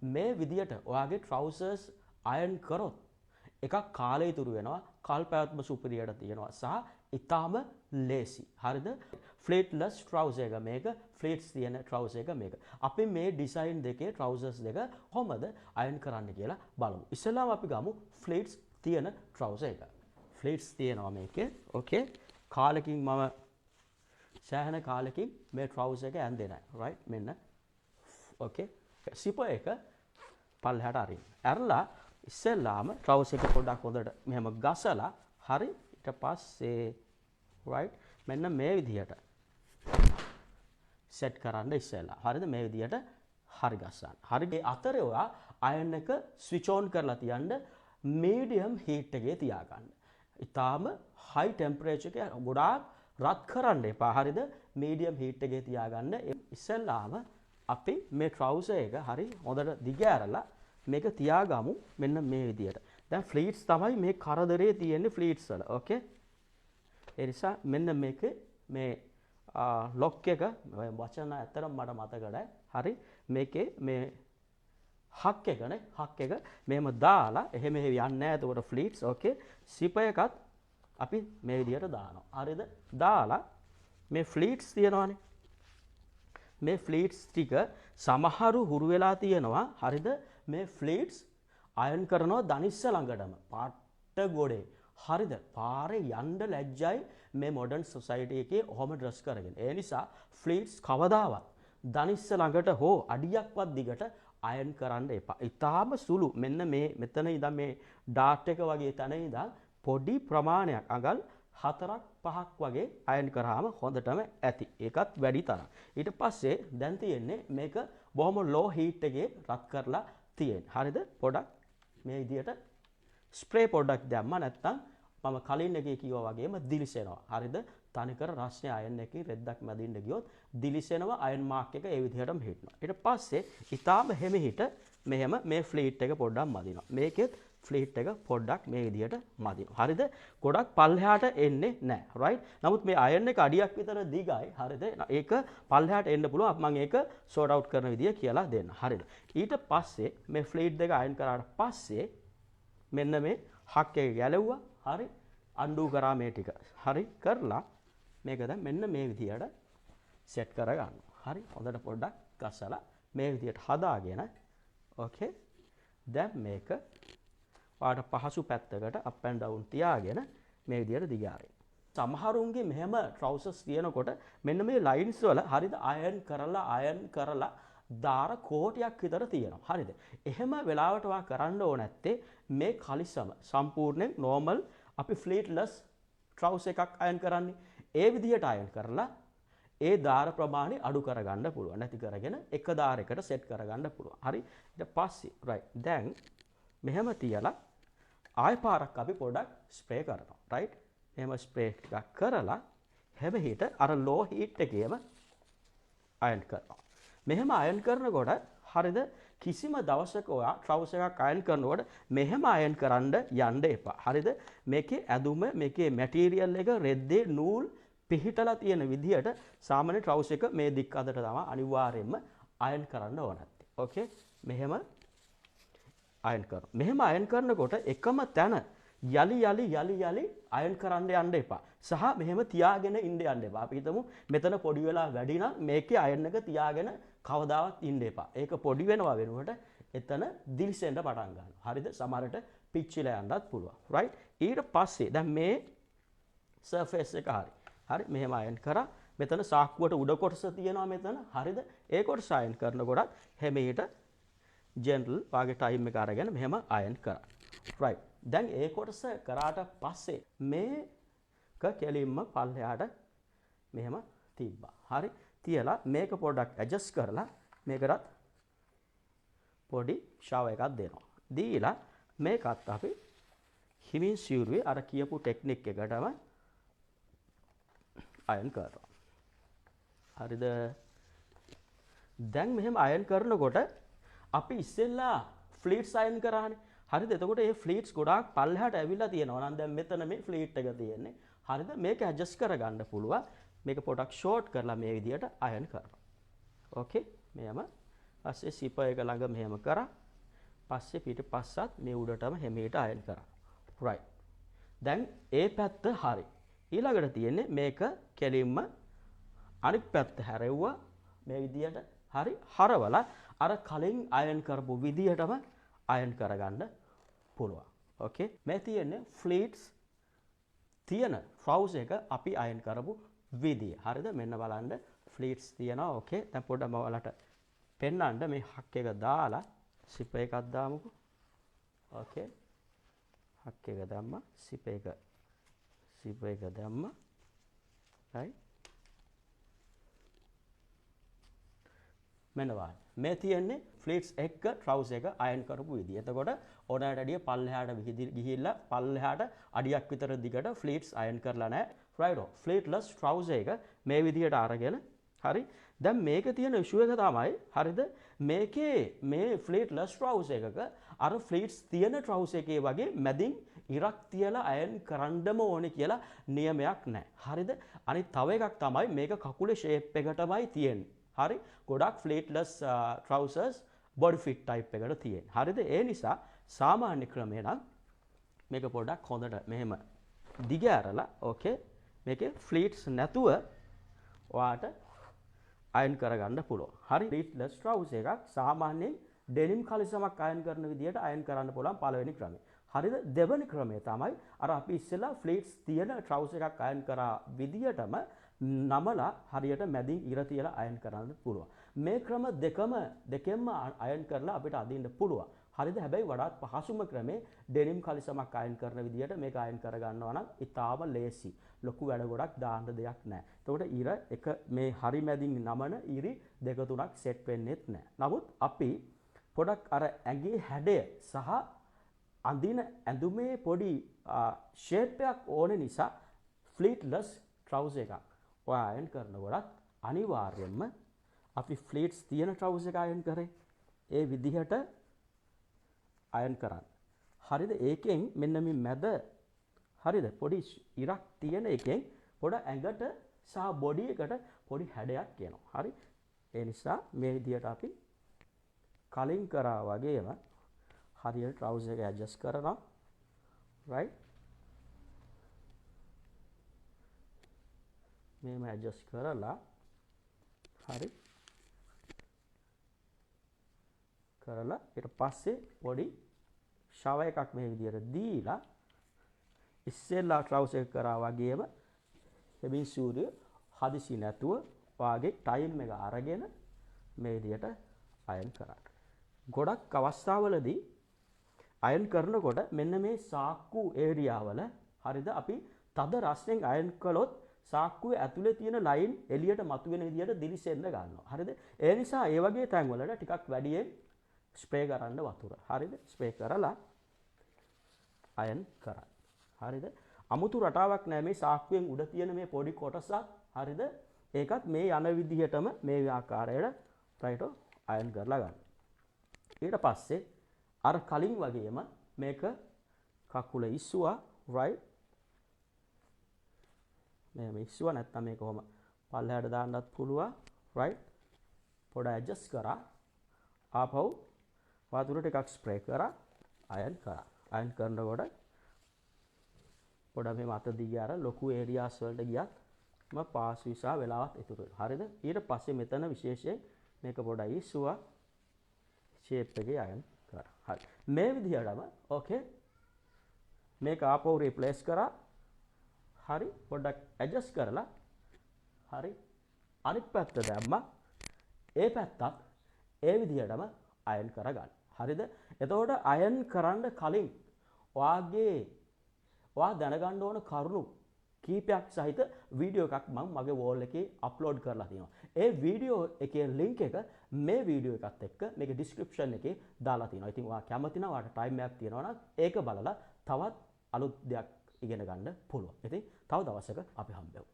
මේ විදියට ඔයාගේ trousers iron කරොත් එකක් කාලය ඉතුරු වෙනවා, කල් පැවැත්ම සුපිරියට තියෙනවා සහ ඊටාම ලේසි. හරිද? fleetless trouser එක මේක, fleets තියෙන trouser එක මේක. අපි මේ design දෙකේ trousers දෙක කොහමද iron කරන්න කියලා බලමු. ඉස්සෙල්ලාම අපි ගමු fleets තියෙන trouser එක. fleets තියෙනවා මේකේ. okay. කාලෙකින් මම සෑහෙන කාලෙකින් මේ trouser එක ඇන්දේ නැහැ. right? මෙන්න. okay. සිප එක පල්ලෙහාට අරින්න. ඇරලා ඉස්සෙල්ලාම trouser එක පොඩ්ඩක් හොඳට මෙහෙම ගසලා හරි ඊට පස්සේ right මෙන්න මේ විදිහට set කරන්න ඉස්සෙල්ලා. හරිද? මේ විදිහට හරි ගස්සන්න. හරි. ඒ අතරේ ඔයා iron එක switch on කරලා තියන්න medium heat එකේ තියාගන්න. ඊටාම high temperature එක ගොඩාක් රත් කරන්න එපා. හරිද? medium heat එකේ තියාගන්න. ඉස්සෙල්ලාම අපි මේ trouser එක හරි හොඳට දිග ඇරලා මේක තියාගමු මෙන්න මේ විදියට. දැන් ෆ්ලීට්ස් තමයි මේ කරදරේ තියෙන්නේ ෆ්ලීට්ස් වල. ඕකේ. ඒ නිසා මෙන්න මේකේ මේ ලොක් එක වචන ඇත්තටම මට මතක නැහැ. හරි. මේකේ මේ හක් එකනේ. හක් එක මෙහෙම දාලා එහෙම යන්නේ නැහැ. එතකොට ෆ්ලීට්ස් ඕකේ. සිප එකත් අපි මේ විදියට දානවා. හරිද? දාලා මේ ෆ්ලීට්ස් තියනවානේ. මේ ෆ්ලීට්ස් ටික සමහරු හුරු වෙලා තියෙනවා. හරිද? මේ ෆ්ලීට්ස් අයන් කරනවා දනිස්ස ළඟටම පාට ගොඩේ. හරිද? පාරේ යන්න ලැජ්ජයි මේ මොඩර්න් සොසයිටි එකේ ඔහොම ඩ්‍රස් කරගෙන. ඒ නිසා ෆ්ලීට්ස් කවදාවත් දනිස්ස ළඟට හෝ අඩියක්වත් දිගට අයන් කරන්න එපා. ඊටාම සුළු මෙන්න මේ මෙතන ඉඳන් මේ ඩාට් එක වගේ තැන ඉඳන් පොඩි ප්‍රමාණයක් අඟල් 4ක් 5ක් වගේ අයන් කරාම හොඳටම ඇති. ඒකත් වැඩි තරම්. ඊට පස්සේ දැන් තියෙන්නේ මේක බොහොම ලෝ හීට් එකේ රත් කරලා තියෙන්නේ. හරිද? පොඩක් මේ විදියට ස්ප්‍රේ පොඩක් දැම්මා නැත්නම් මම කලින් එකේ කිව්වා වගේම දිලිසෙනවා. හරිද? තනිකර රස්නේ අයන් එකේ රෙද්දක් මැදින්න ගියොත් දිලිසෙනවා අයන් මාක් එක ඒ විදිහටම හිටනවා. ඊට පස්සේ ඊටාම හිමිහිට මෙහෙම මේ ෆ්ලීට් එක පොඩ්ඩක් මදිනවා. මේකෙත් ෆ්ලීට් එක පොඩ්ඩක් මේ විදිහට මදිනවා. හරිද? ගොඩක් පල්ලෙහාට එන්නේ නැහැ. රයිට්? නමුත් මේ අයන් එක අඩියක් විතර දිගයි. හරිද? ඒක පල්ලෙහාට එන්න පුළුවන්. මම ඒක සෝට් අවුට් කරන විදිය කියලා දෙන්න. හරිද? ඊට පස්සේ මේ ෆ්ලීට් දෙක අයන් කරාට පස්සේ මෙන්න මේ හක් එක ගැලෙව්වා. හරි? අන්ඩු කරා මේ ටික. හරි? කරලා මේක දැන් මෙන්න මේ විදියට සෙට් කරගන්න. හරි? හොඳට පොඩ්ඩක් ගස්සලා මේ විදියට හදාගෙන ඕකේ. දැන් මේක පාට පහසු පැත්තකට අප් ඇන්ඩ් ඩවුන් තියාගෙන මේ විදියට දිගාරින්න. සමහරුන්ගේ මෙහෙම ට්‍රවුසර්ස් තියෙනකොට මෙන්න මේ ලයින්ස් වල හරිද අයන් කරලා දාර කෝටියක් විතර තියෙනවා. හරිද? එහෙම වෙලාවට වා කරන්න ඕන නැත්තේ මේ කලිසම සම්පූර්ණයෙන් නෝමල් අපි ෆ්ලීට්ලස් ට්‍රවුසර් එකක් අයන් කරන්නේ. ඒ විදියට අයන් කරලා ඒ දාර ප්‍රමාණය අඩු කරගන්න පුළුවන්. නැති කරගෙන එක දාරයකට සෙට් කරගන්න පුළුවන්. හරි? ඊට පස්සේ රයිට්. දැන් මෙහෙම තියලා ආය පාරක් අපි පොඩක් ස්ප්‍රේ කරනවා. රයිට්? එහෙම ස්ප්‍රේ ටිකක් කරලා හැබැයිට අර ලෝ හීට් එකේම අයන් කරනවා. මෙහෙම අයන් කරනකොට හරිද කිසිම දවසක ඔයා ට්‍රවුසර් එකක් අයන් කරනකොට මෙහෙම අයන් කරන්න යන්න එපා. හරිද? මේකේ ඇදුම මේකේ මැටීරියල් එක රෙද්දේ නූල් පිහිටලා තියෙන විදිහට සාමාන්‍ය ට්‍රවුසර් එක මේ දික් අතට තමයි අනිවාර්යයෙන්ම අයන් කරන්න ඕන නැත්තේ. ඕකේ? මෙහෙම අයන් කරනවා. මෙහෙම අයන් කරනකොට එකම තැන යලි අයන් කරන්න යන්න එපා. සහ මෙහෙම තියාගෙන ඉන්න යන්න එපා. අපි හිතමු මෙතන පොඩි වෙලා වැඩි නම් මේකේ අයන් එක තියාගෙන කවදාවත් ඉන්න එපා. ඒක පොඩි වෙනවා වෙනුවට එතන දිලිසෙන්න පටන් ගන්නවා. හරිද? සමහරට පිච්චිලා යන්නත් පුළුවන්. රයිට්? ඊට පස්සේ දැන් මේ සර්ෆේස් එක හරි මෙහෙම අයන් කරා. මෙතන සාක්කුවට උඩ කොටස තියෙනවා මෙතන. හරිද? ඒ කොටස අයන් කරනකොට හැමෙහෙට ජෙනරල් වාගේ ටයිම් එක අරගෙන මෙහෙම අයන් කරා. රයිට්. දැන් ඒ කොටස කරාට පස්සේ මේක කෙලින්ම පල්ලෙහාට මෙහෙම තිබ්බා. හරි? තියලා මේක පොඩ්ඩක් ඇඩ්ජස්ට් කරලා මේකටත් පොඩි ෂවර් එකක් දෙනවා. දීලා මේකත් අපි හිමින් සිවුරුවේ අර කියපු ටෙක්නික් එකටම අයන් කරනවා. හරිද? දැන් මෙහෙම අයන් කරනකොට අපි ඉස්සෙල්ලා ෆ්ලීට්ස් අයන් කරානේ. හරිද? එතකොට මේ ෆ්ලීට්ස් ගොඩාක් පල්ලෙහාට ඇවිල්ලා තියෙනවා. නම් දැන් මෙතන මේ ෆ්ලීට් එක තියෙන්නේ. හරිද? මේක ඇඩ්ජස්ට් කරගන්න පුළුවන්. මේක පොඩක් ෂෝට් කරලා මේ විදියට අයන් කරනවා. ඕකේ? මෙයම පස්සේ සිපර් එක ළඟ මෙහෙම කරා. පස්සේ පිටපස්සත් මේ උඩටම හැමීට අයන් කරා. right. දැන් ඒ පැත්ත හරි. ඊළඟට තියෙන්නේ මේක කෙලින්ම අනිත් පැත්ත හැරෙව්වා මේ විදියට හරි හරවලා අර කලින් අයන් කරපු විදියටම අයන් කරගන්න පුළුවන්. ඕකේ. මේ තියෙන්නේ ෆ්ලීට්ස් තියෙන ට්‍රවුස් එක අපි අයන් කරපු විදිය. හරිද? මෙන්න බලන්න ෆ්ලීට්ස් තියෙනවා. ඕකේ. දැන් පොඩ්ඩක් මම ඔයාලට පෙන්නන්න මේ හක් එක දාලා සිප් එකක් දාමුකෝ. ඕකේ. හක් එක දැම්මා. සිප් එක දැම්මා. right. මෙන්න බලන්න. මේ තියෙන්නේ ෆ්ලීට්ස් එක ට්‍රවුස් එක අයන් කරපු විදිය. එතකොට ඕනෑමට වැඩිය පල්ලෙහාට ගිහිල්ලා පල්ලෙහාට අඩියක් විතර දිගට ෆ්ලීට්ස් අයන් කරලා නැහැ. right. ෆ්ලීට්ලස් ට්‍රවුස් එක මේ විදියට අරගෙන හරි. දැන් මේක තියෙන ඉෂුව එක තමයි හරිද මේකේ මේ ෆ්ලීට්ලස් ට්‍රවුස් එකක අර ෆ්ලීට්ස් තියෙන ට්‍රවුස් එකේ වගේ මැදින් ඉරක් තියලා අයන් කරන්නම ඕනේ කියලා නියමයක් නැහැ. හරිද? අනිත් තව එකක් තමයි මේක කකුලේ ෂේප් එකටමයි තියෙන්නේ. හරි? ගොඩක් ෆ්ලීට්ලස් ට්‍රවුසර්ස් බොඩි ෆිට් ටයිප් එකට තියෙන්නේ. හරිද? ඒ නිසා සාමාන්‍ය ක්‍රමය නම් මේක පොඩ්ඩක් හොඳට මෙහෙම දිග ඇරලා ඕකේ මේකේ ෆ්ලීට්ස් නැතුව ඔයාට අයන් කරගන්න පුළුවන්. හරි? ෆ්ලීට්ලස් ට්‍රවුස් එකක් සාමාන්‍යයෙන් ඩෙනිම් කලිසමක් අයන් කරන විදියට අයන් කරන්න පුළුවන් පළවෙනි ක්‍රමය. හරිද? දෙවෙනි ක්‍රමය තමයි අර අපි ඉස්සෙල්ලා ෆ්ලීට්ස් තියෙන ට්‍රවුස් එකක් අයන් කරා විදියටම නමලා හරියට මැදින් ඉර තියලා අයන් කරන්න පුළුවන්. මේ ක්‍රම දෙකෙන්ම අයන් කරලා අපිට අදින්න පුළුවන්. හරිද? හැබැයි වඩාත් පහසුම ක්‍රමේ ඩෙනිම් කලිසමක් අයන් කරන විදියට මේක අයන් කරගන්නවා නම් ඉතාම ලේසි. ලොකු වැඩ ගොඩක් දාන්න දෙයක් නැහැ. එතකොට ඉර එක මේ හරි මැදින් නමන ඉරි දෙක තුනක් සෙට් වෙන්නේත් නැහැ. නමුත් අපි පොඩක් අර ඇඟේ හැඩය සහ අඳින ඇඳුමේ පොඩි ෂේප් එකක් ඕන නිසා ෆ්ලීට්ලස් ට්‍රවුස් එකක් ඔයා අයන් කරනකොට අනිවාර්යයෙන්ම අපි ෆ්ලීට්ස් තියෙන ට්‍රවුස් එක අයන් කරේ ඒ විදිහට අයන් කරන්න. හරිද? ඒකෙන් මෙන්න මේ මැද හරිද? පොඩි ඉරක් තියෙන එකෙන් පොඩ ඇඟට සහ බොඩි එකට පොඩි හැඩයක් එනවා. හරි? ඒ නිසා මේ විදිහට අපි කලින් කරා වගේම හරියට ට්‍රවුස් එක ඇඩ්ජස්ට් කරනවා. right. මේම ඇඩ්ජස්ට් කරලා හරි කරලා ඊට පස්සේ පොඩි ෂව එකක් මේ විදියට දීලා ඉස්සෙල්ලා ට්‍රවුස් එක කරා වගේම එබින් සූර්ය හදිසි නැතුව වාගේ ටයිම් එක අරගෙන මේ විදියට අයන් කරන්න. ගොඩක් අවස්ථාවලදී අයන් කරනකොට මෙන්න මේ සාක්කු ඒරියාවල හරිද අපි තද රස්නෙන් අයන් කළොත් සාක්කුවේ ඇතුලේ තියෙන ලයින් එළියට මතුවෙන විදියට දිලිසෙන්න ගන්නවා. හරිද? ඒ නිසා ඒ වගේ තැන්වලට ටිකක් වැඩියෙන් ස්ප්‍රේ කරන්න වතුර. හරිද? ස්ප්‍රේ කරලා අයන් කරන්න. හරිද? අමුතු රටාවක් නැහැ මේ සාක්කුවෙන් උඩ තියෙන මේ පොඩි කොටසක්. හරිද? ඒකත් මේ යන විදිහටම මේ ආකාරයට රයිට් අයන් කරලා ගන්න. ඊට පස්සේ අර කලින් වගේම මේක කකුල ඉස්සුවා right. මේ ඉස්සුවා නැත්නම් මේක කොහම පල්ලෙහාට දාන්නත් පුළුවන් right. පොඩ ඇඩ්ජස්ට් කරා ආපහු වතුර ටිකක් ස්ප්‍රේ කරා අයන් කරා. අයන් කරනකොට පොඩ මේ මත දිගේ අර ලොකු ඒරියාස් වලට ගියත් පාස් විසා වෙලාවත් ඉතුරු වෙනවා. හරිද? ඊට පස්සේ මෙතන විශේෂයෙන් මේක පොඩයි ඉස්සුවා ෂේප් එකේ අයන් කරා. හරි. මේ විදිහටම ඕකේ මේක ආපහු රිප්ලේස් කරා. හරි. පොඩ්ඩක් ඇඩ්ජස්ට් කරලා හරි. අනිත් පැත්ත දැම්මා. ඒ පැත්තත් ඒ විදිහටම අයන් කරගන්න. හරිද? එතකොට අයන් කරන්න කලින් ඔයා දැනගන්න ඕන කරුණු කීපයක් සහිත වීඩියෝ එකක් මම මගේ වෝල් එකේ අප්ලෝඩ් කරලා තියෙනවා. ඒ වීඩියෝ එකේ ලින්ක් එක මේ වීඩියෝ එකත් එක්ක මේක ඩිස්ක්‍රිප්ෂන් එකේ දාලා තියෙනවා. ඉතින් ඔයා කැමති නම් ඔයාට ටයිම් එකක් තියෙනවා නම් ඒක බලලා තවත් අලුත් දෙයක් ඉගෙන ගන්න පුළුවන්. ඉතින් තව දවසක අපි හම්බෙමු.